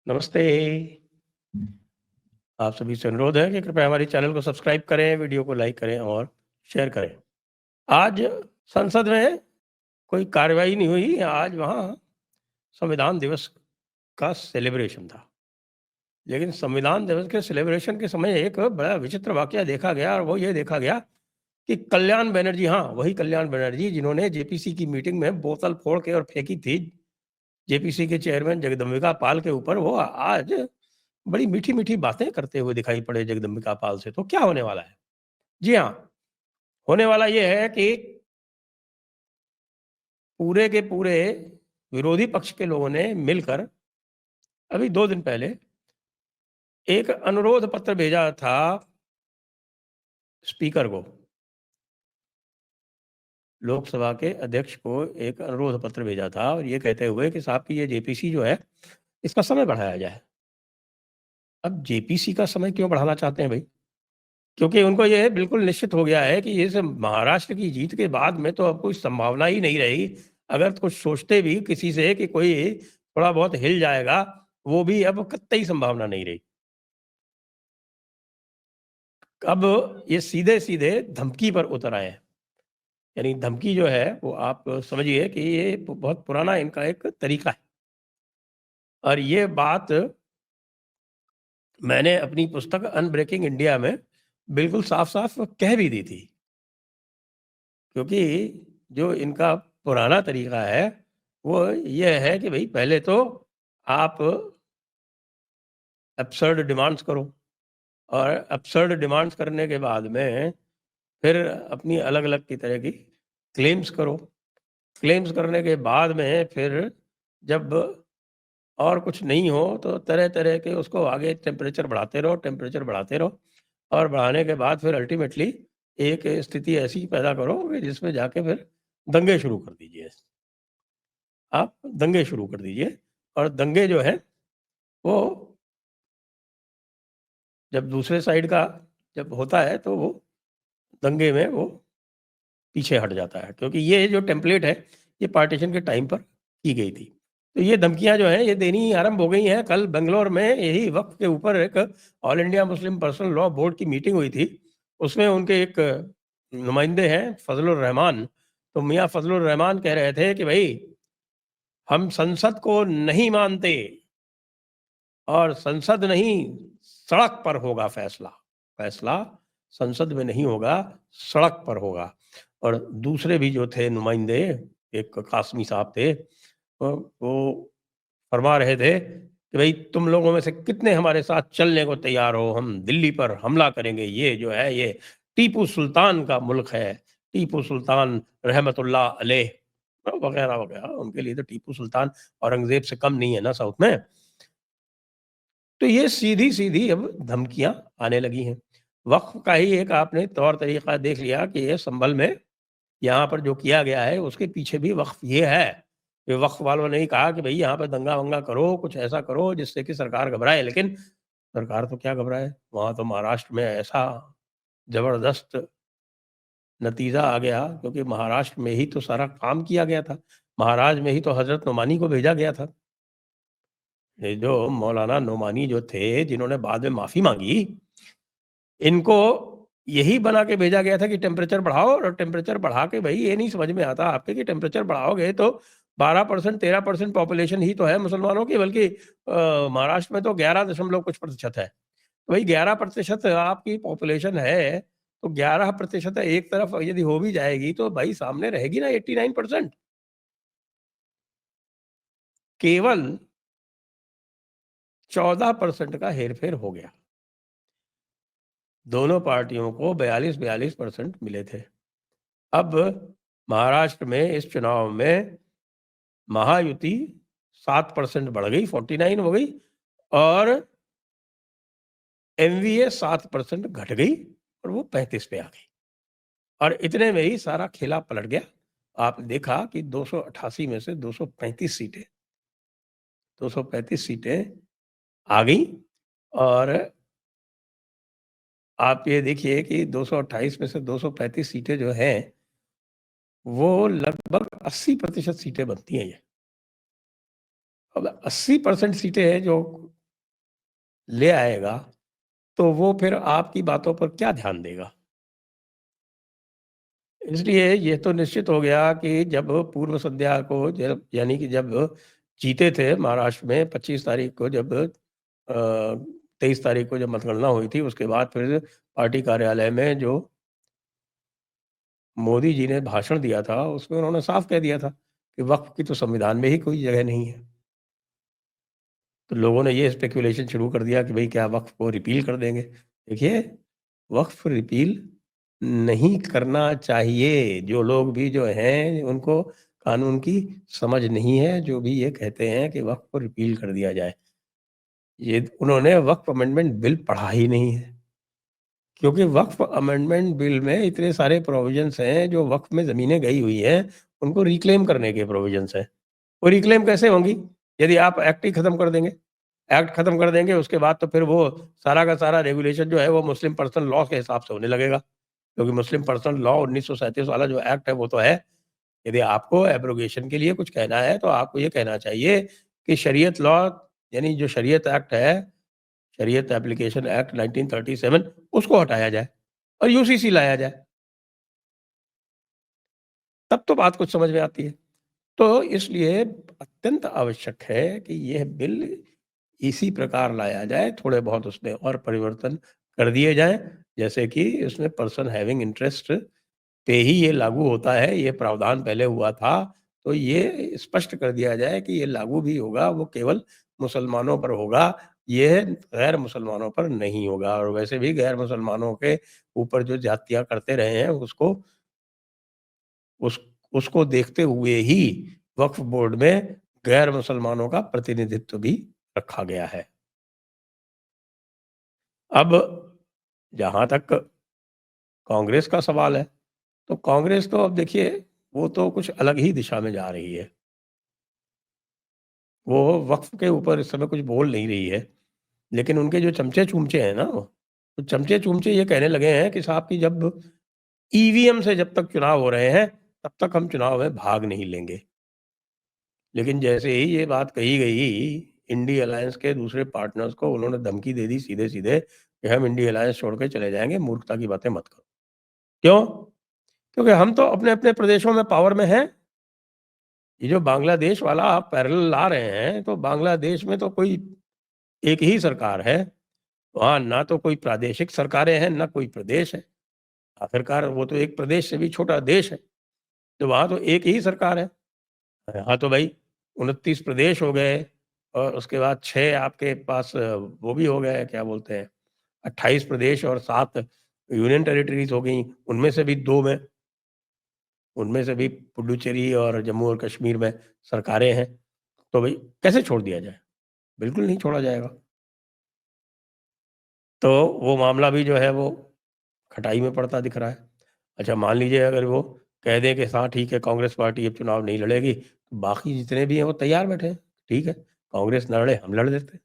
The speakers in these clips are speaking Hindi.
नमस्ते। आप सभी से अनुरोध है कि कृपया हमारे चैनल को सब्सक्राइब करें, वीडियो को लाइक करें और शेयर करें। आज संसद में कोई कार्रवाई नहीं हुई, आज वहाँ संविधान दिवस का सेलिब्रेशन था। लेकिन संविधान दिवस के सेलिब्रेशन के समय एक बड़ा विचित्र वाकया देखा गया और वो ये देखा गया कि कल्याण बनर्जी, हाँ वही कल्याण बनर्जी जिन्होंने जेपीसी की मीटिंग में बोतल फोड़ के और फेंकी थी जेपीसी के चेयरमैन जगदम्बिका पाल के ऊपर, वो आज बड़ी मीठी-मीठी बातें करते हुए दिखाई पड़े जगदम्बिका पाल से। तो क्या होने वाला है? जी हाँ, होने वाला ये है कि पूरे के पूरे विरोधी पक्ष के लोगों ने मिलकर अभी 2 दिन पहले एक अनुरोध पत्र भेजा था स्पीकर को, लोकसभा के अध्यक्ष को एक अनुरोध पत्र भेजा था और ये कहते हुए कि साहब कि ये जेपीसी जो है, इसका समय बढ़ाया जाए। अब जेपीसी का समय क्यों बढ़ाना चाहते हैं भई? क्योंकि उनको ये बिल्कुल निश्चित हो गया है कि इस महाराष्ट्र की जीत के बाद में तो अब कोई संभावना ही नहीं रही। अगर कुछ सोचते भी किसी से कि कोई थोड़ा बहुत हिल जाएगा, वो भी अब कतई संभावना नहीं रही। अब ये सीधे-सीधे धमकी पर उतर आए हैं। यानी धमकी जो है वो आप समझिए कि ये बहुत पुराना इनका एक तरीका है। और ये बात मैंने अपनी पुस्तक अनब्रेकिंग इंडिया में बिल्कुल साफ-साफ कह भी दी थी। क्योंकि जो इनका पुराना तरीका है, वो ये है कि भई पहले तो आप एब्सर्ड डिमांड्स करो और एब्सर्ड डिमांड्स करने के बाद में फिर अपनी अलग-अलग की तरह की क्लेम्स करो। क्लेम्स करने के बाद में फिर जब और कुछ नहीं हो तो तरह-तरह के उसको आगे टेम्परेचर बढ़ाते रहो, टेम्परेचर बढ़ाते रहो और बढ़ाने के बाद फिर अल्टीमेटली एक स्थिति ऐसी पैदा करो कि जिसमें जाके फिर दंगे शुरू कर दीजिए। आप दंगे शुरू कर दीजिए और दंगे जो हैं वो जब दूसरे साइड का जब होता है तो वो दंगे में वो पीछे हट जाता है, क्योंकि ये जो टेम्पलेट है ये पार्टीशन के टाइम पर की गई थी। तो ये धमकियाँ जो हैं ये देनी आरंभ हो गई हैं। कल बंगलोर में यही वक़्फ़ के ऊपर एक all India Muslim personal law board की मीटिंग हुई थी। उसमें उनके एक नुमाइंदे हैं फज़लुर रहमान, तो मियाँ फज़लुर रहमान कह रहे थे कि भई हम संसद को नहीं मानते और संसद नहीं, सड़क पर होगा फैसला। फैसला संसद में नहीं होगा, सड़क पर होगा। और दूसरे भी जो थे नुमाइंदे, एक कासमी साहब थे, वो फरमा रहे थे कि भई तुम लोगों में से कितने हमारे साथ चलने को तैयार हो, हम दिल्ली पर हमला करेंगे। ये जो है ये टीपू सुल्तान का मुल्क है, टीपू सुल्तान रहमतुल्लाह अलैह वगैरह-वगैरह। उनके लिए तो टीपू सुल्तान औरंगज़ेब से कम नहीं है ना साउथ में। तो ये सीधी-सीधी अब धमकियाँ आने लगी हैं। वक़्फ़ का ही एक आपने तौर-तरीक़ा देख लिया कि ये संभल में यहाँ पर जो किया गया है उसके पीछे भी वक़्फ़ ये है। ये वक़्फ़ वालों ने ही कहा कि भई यहाँ पे दंगा-वंगा करो, कुछ ऐसा करो जिससे कि सरकार घबराए। लेकिन सरकार तो क्या घबराए, वहाँ तो महाराष्ट्र में ऐसा ज़बरदस्त नतीजा आ गया, क्योंकि महाराष्ट्र में ही तो सारा काम किया गया था। महाराज में ही तो हज़रत नोमानी को भेजा गया था। ये जो मौलाना नोमानी जो थे, जिन्होंने बाद में माफ़ी माँगी, इनको यही बना के भेजा गया था कि टेम्परेचर बढ़ाओ, और टेम्परेचर बढ़ा के भई ये नहीं समझ में आता आपके कि टेम्परेचर बढ़ाओगे तो 12% 13% पॉपुलेशन ही तो है मुसलमानों की, बल्कि महाराष्ट्र में तो 11 दशमलव कुछ प्रतिशत है। तो भई 11% आपकी पॉपुलेशन है, तो 11% एक तरफ यदि हो भी जाएगी तो भाई सामने रहेगी ना 89%। केवल 14% का हेर-फेर हो गया। दोनों पार्टियों को 42-42% मिले थे। अब महाराष्ट्र में इस चुनाव में महायुति 7% बढ़ गई, 49 हो गई, और एमवीए 7% घट गई और वो 35 पे आ गई। और इतने में ही सारा खेला पलट गया। आपने देखा कि 288 में से 235 सीटें आ गई, और आप ये देखिए कि 228 में से 235 सीटें जो हैं, वो लगभग 80% सीटें बनती हैं ये। अब 80% सीटें हैं जो ले आएगा, तो वो फिर आपकी बातों पर क्या ध्यान देगा? इसलिए ये तो निश्चित हो गया कि जब पूर्व संध्या को जब यानी कि जब जीते थे महाराष्ट्र में 25 तारीख को जब 23 तारीख को जब मतगणना हुई थी, उसके बाद फिर पार्टी कार्यालय में जो मोदी जी ने भाषण दिया था, उसमें उन्होंने साफ कह दिया था कि वक़्फ़ की तो संविधान में ही कोई जगह नहीं है। तो लोगों ने ये स्पेकुलेशन शुरू कर दिया कि भई क्या वक़्फ़ को रिपील कर देंगे। देखिए, वक़्फ़ रिपील नहीं करना चाहिए। जो लोग भी जो हैं, उनको कानून की समझ नहीं है, जो भी ये कहते हैं कि वक़्फ़ को रिपील कर दिया जाए। ये उन्होंने वक़्फ़ अमेंडमेंट बिल पढ़ा ही नहीं है। क्योंकि वक़्फ़ अमेंडमेंट बिल में इतने सारे प्रोविज़न्स हैं, जो वक़्फ़ में ज़मीनें गई हुई हैं, उनको रिक्लेम करने के प्रोविज़न्स हैं। वो रिक्लेम कैसे होंगी? यदि आप एक्ट ही खत्म कर देंगे। एक्ट खत्म कर देंगे, उसके बाद तो फिर वो सारा का सारा रेगुलेशन जो है, वो मुस्लिम पर्सनल लॉ के हिसाब से होने लगेगा। क्योंकि मुस्लिम पर्सनल लॉ 1937 वाला जो एक्ट है, वो तो है। यदि आपको एब्रोगेशन के लिए कुछ कहना है, तो आपको ये कहना चाहिए कि शरीयत लॉ यानी जो शरीयत एक्ट है, शरीयत एप्लीकेशन एक्ट 1937 उसको हटाया जाए और यूसीसी लाया जाए। तब तो बात कुछ समझ में आती है। तो इसलिए अत्यंत आवश्यक है कि यह बिल इसी प्रकार लाया जाए, थोड़े बहुत उसमें और परिवर्तन कर दिए जाएँ, जैसे कि इसमें पर्सन हैविंग इंटरेस्ट पे ही ये लागू होता है, ये प्रावधान पहले हुआ था, तो ये स्पष्ट कर दिया जाए कि ये लागू भी होगा, वो केवल मुसलमानों पर होगा, ये गैर मुसलमानों पर नहीं होगा और वैसे भी गैर मुसलमानों के ऊपर जो ज़्यादतियाँ करते रहे हैं, उस उसको देखते हुए ही वक्फ बोर्ड में गैर मुसलमानों का प्रतिनिधित्व भी रखा गया है। अब जहाँ तक कांग्रेस का सवाल है, तो कांग्रेस तो अब देखिए वो तो कुछ अलग ही दिशा में जा रही है। वो वक्फ के ऊपर इस समय कुछ बोल नहीं रही है, लेकिन उनके जो चमचे-चूमचे हैं ना, तो चमचे-चूमचे ये कहने लगे हैं कि साहब कि जब ईवीएम से जब तक चुनाव हो रहे हैं, तब तक हम चुनाव में भाग नहीं लेंगे। लेकिन जैसे ही ये बात कही गई, इंडी अलायंस के दूसरे पार्टनर्स को उन्होंने धमकी दे दी सीधे-सीधे कि हम इंडी अलायंस छोड़ के चले जाएँगे, मूर्खता की बातें मत करो। क्यों? क्योंकि हम तो अपने-अपने प्रदेशों में पावर में हैं। ये जो बांग्लादेश वाला आप पैरेलल ला रहे हैं, तो बांग्लादेश में तो कोई एक ही सरकार है। वहाँ ना तो कोई प्रादेशिक सरकारें हैं, ना कोई प्रदेश है। आखिरकार वो तो एक प्रदेश से भी छोटा देश है, तो वहाँ तो एक ही सरकार है। यहाँ तो भाई 29 प्रदेश हो गए और उसके बाद 6 आपके पास वो भी हो गए, क्या बोलते हैं, 28 प्रदेश और 7 यूनियन टेरिटरीज़ हो गईं, उनमें से भी पुडुचेरी और जम्मू और कश्मीर में सरकारें हैं। तो भई कैसे छोड़ दिया जाए? बिल्कुल नहीं छोड़ा जाएगा। तो वो मामला भी जो है वो खटाई में पड़ता दिख रहा है। अच्छा मान लीजिए अगर वो कह दें कि हाँ ठीक है कांग्रेस पार्टी अब चुनाव नहीं लड़ेगी, तो बाकी जितने भी हैं वो तैयार बैठे हैं। ठीक है, कांग्रेस ना लड़े, हम लड़ लेते हैं।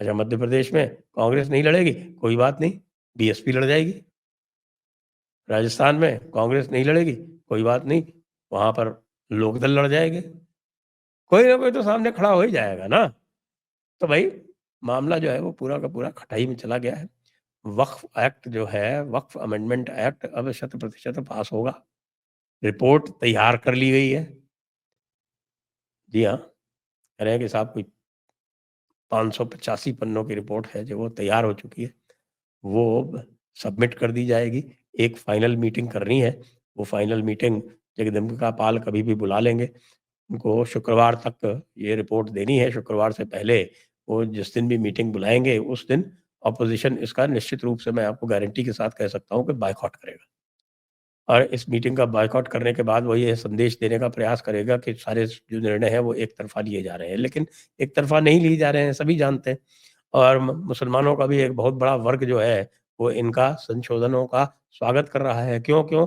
अच्छा मध्य प्रदेश में कांग्रेस नहीं लड़ेगी, कोई बात नहीं, बीएसपी लड़ जाएगी। राजस्थान में कांग्रेस नहीं लड़ेगी, कोई बात नहीं, वहाँ पर लोकदल लड़ जाएँगे। कोई ना कोई तो सामने खड़ा हो ही जाएगा ना। तो भई मामला जो है वो पूरा का पूरा खटाई में चला गया है। वक्फ एक्ट जो है, वक्फ अमेंडमेंट एक्ट अब शत प्रतिशत पास होगा। रिपोर्ट तैयार कर ली गई है। जी हाँ, कह रहे हैं कि साहब कोई 585 पन्नों की रिपोर्ट है जो वो तैयार हो चुकी है। वो अब सबमिट कर दी जाएगी। एक फाइनल मीटिंग करनी है। वो फाइनल मीटिंग जगदम्बिका पाल कभी भी बुला लेंगे। उनको शुक्रवार तक ये रिपोर्ट देनी है। शुक्रवार से पहले वो जिस दिन भी मीटिंग बुलाएँगे उस दिन ऑपोज़िशन इसका निश्चित रूप से मैं आपको गारंटी के साथ कह सकता हूँ कि बायकॉट करेगा। और इस मीटिंग का बॉयकॉट करने के बाद वो ये संदेश देने का प्रयास करेगा कि सारे जो निर्णय हैं वो एक तरफ़ा लिए जा रहे हैं। लेकिन एक तरफ़ा नहीं लिए जा रहे हैं, सभी जानते हैं। और म मुसलमानों का भी एक बहुत बड़ा वर्ग जो है, वो इनका संशोधनों का स्वागत कर रहा है। क्यों? क्यों?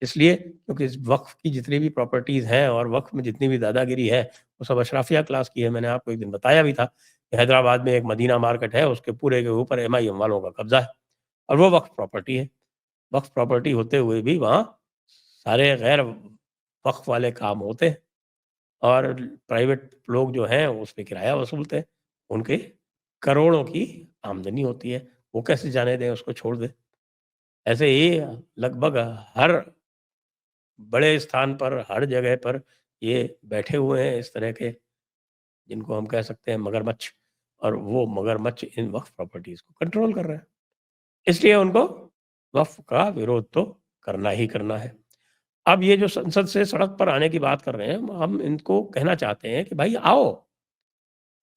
इसलिए क्योंकि इस वक़्फ़ की जितनी भी प्रॉपर्टीज़ हैं और वक़्फ़ में जितनी भी दादागिरी है, वो सब अशराफिया क्लास की है। मैंने आपको एक दिन बताया भी था कि हैदराबाद में एक मदीना मार्केट है, उसके पूरे के ऊपर एमआईएम वालों का कब्ज़ा है और वो वक़्फ़ प्रॉपर्टी है। वक़्फ़ प्रॉपर्टी होते हुए भी वहाँ सारे गैर वक़्फ़ वाले काम होते हैं और प्राइवेट लोग जो हैं उस पे किराया वसूलते हैं, उनके करोड़ों की आमदनी होती है, वो कैसे जाने दें, उसको छोड़ दें। ऐसे ही लगभग हर बड़े स्थान पर, हर जगह पर ये बैठे हुए हैं इस तरह के, जिनको हम कह सकते हैं मगरमच्छ, और वो मगरमच्छ इन वक्फ प्रॉपर्टीज़ को कंट्रोल कर रहे हैं। इसलिए उनको वक्फ का विरोध तो करना ही करना है। अब ये जो संसद से सड़क पर आने की बात कर रहे हैं, हम इनको कहना चाहते हैं कि भाई आओ,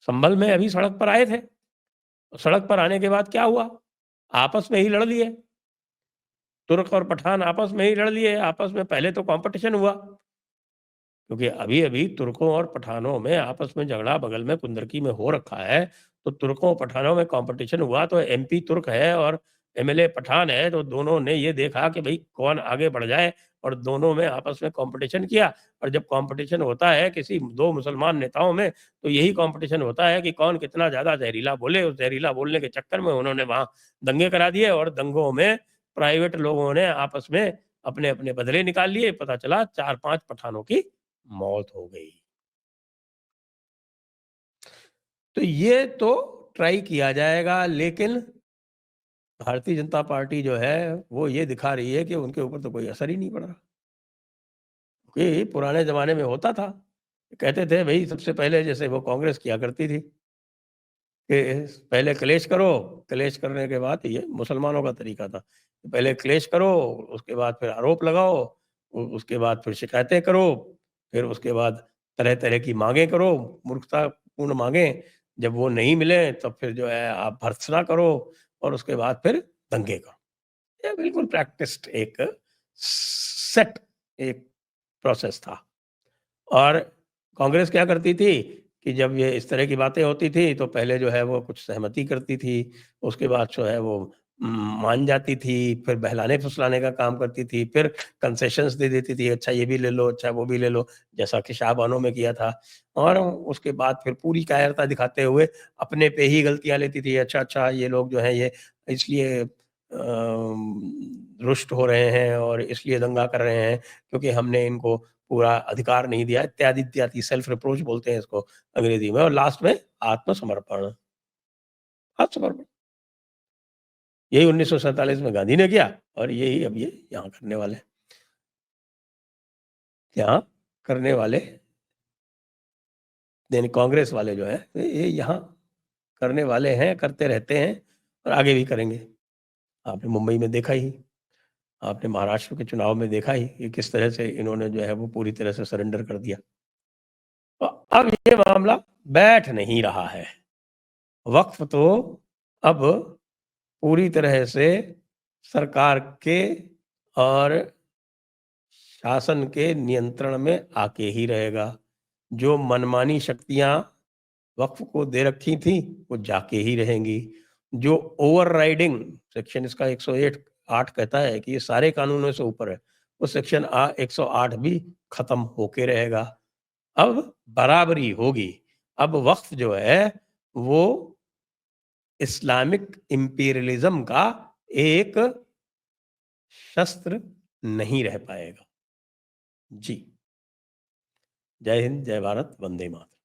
संभल में अभी सड़क पर आए थे। सड़क पर आने के बाद क्या हुआ? आपस में ही लड़ लिए। तुर्क और पठान आपस में ही लड़ लिए। आपस में पहले तो कॉम्पिटिशन हुआ, क्योंकि अभी-अभी तुर्कों और पठानों में आपस में झगड़ा बगल में कुंदरकी में हो रखा है। तो तुर्कों पठानों में कॉम्पिटिशन हुआ, तो एमपी तुर्क है और एमएलए पठान है, तो दोनों ने ये देखा कि भई कौन आगे बढ़ जाए, और दोनों में आपस में कॉम्पिटिशन किया। और जब कॉम्पिटिशन होता है किसी 2 मुसलमान नेताओं में, तो यही कॉम्पिटिशन होता है कि कौन कितना ज़्यादा ज़हरीला बोले। उस ज़हरीला बोलने के चक्कर में उन्होंने वहाँ दंगे करा दिए, और दंगों में प्राइवेट लोगों ने आपस में अपने-अपने बदले निकाल लिए। पता चला 4-5 पठानों की मौत हो गई। तो ये तो ट्राई किया जाएगा, लेकिन भारतीय जनता पार्टी जो है, वो ये दिखा रही है कि उनके ऊपर तो कोई असर ही नहीं पड़ रहा। कि पुराने ज़माने में होता था, कहते थे भई सबसे पहले, जैसे वो कांग्रेस किया करती थी कि पहले क्लेश करो, क्लेश करने के बाद, ये मुसलमानों का तरीका था। पहले क्लेश करो, उसके बाद फिर आरोप लगाओ, उसके बाद फिर शिकायतें करो, फिर उसके बाद तरह-तरह की माँगें करो, मूर्खतापूर्ण माँगें। जब वो नहीं मिले तब फिर जो है आप भर्त्सना करो, और उसके बाद फिर दंगे करो। ये बिल्कुल प्रैक्टिस्ड एक सेट एक प्रोसेस था। और कांग्रेस क्या करती थी कि जब ये इस तरह की बातें होती थी, तो पहले जो है वो कुछ सहमति करती थी, उसके बाद जो है वो मान जाती थी, फिर बहलाने-फुसलाने का काम करती थी, फिर कंसेशंस दे देती थी, अच्छा ये भी ले लो, अच्छा वो भी ले लो, जैसा कि शाहबानो में किया था। और उसके बाद फिर पूरी कायरता दिखाते हुए अपने पे ही गलतियाँ लेती थी, अच्छा ये लोग जो हैं ये इसलिए रुष्ट हो रहे हैं और इसलिए दंगा कर रहे हैं क्योंकि हमने इनको पूरा अधिकार नहीं दिया, इत्यादि-इत्यादि, सेल्फ रिप्रोच बोलते हैं इसको अंग्रेजी में, और लास्ट में आत्मसमर्पण। आत्मसमर्पण। यही 1947 में गांधी ने किया, और यही अब ये यहाँ करने वाले हैं। यहाँ करने वाले, यानी कांग्रेस वाले जो हैं, ये यहाँ करने वाले हैं, करते रहते हैं, और आगे भी करेंगे। आपने मुंबई में देखा ही, आपने महाराष्ट्र के चुनाव में देखा ही कि किस तरह से इन्होंने जो है वो पूरी तरह से सरेंडर कर दिया। तो अब ये मामला बैठ नहीं रहा है। वक़्फ़ तो अब पूरी तरह से सरकार के और शासन के नियंत्रण में आके ही रहेगा। जो मनमानी शक्तियाँ वक़्फ़ को दे रखी थी, वो जाके ही रहेंगी। जो ओवरराइडिंग सेक्शन इसका 108 8 कहता है कि ये सारे कानूनों से ऊपर है, वो सेक्शन 108 भी खत्म होके रहेगा। अब बराबरी होगी। अब वक़्फ़ जो है, वो इस्लामिक इम्पीरियलिज़्म का एक शस्त्र नहीं रह पाएगा। जी। जय हिंद, जय भारत, वंदे मातरम।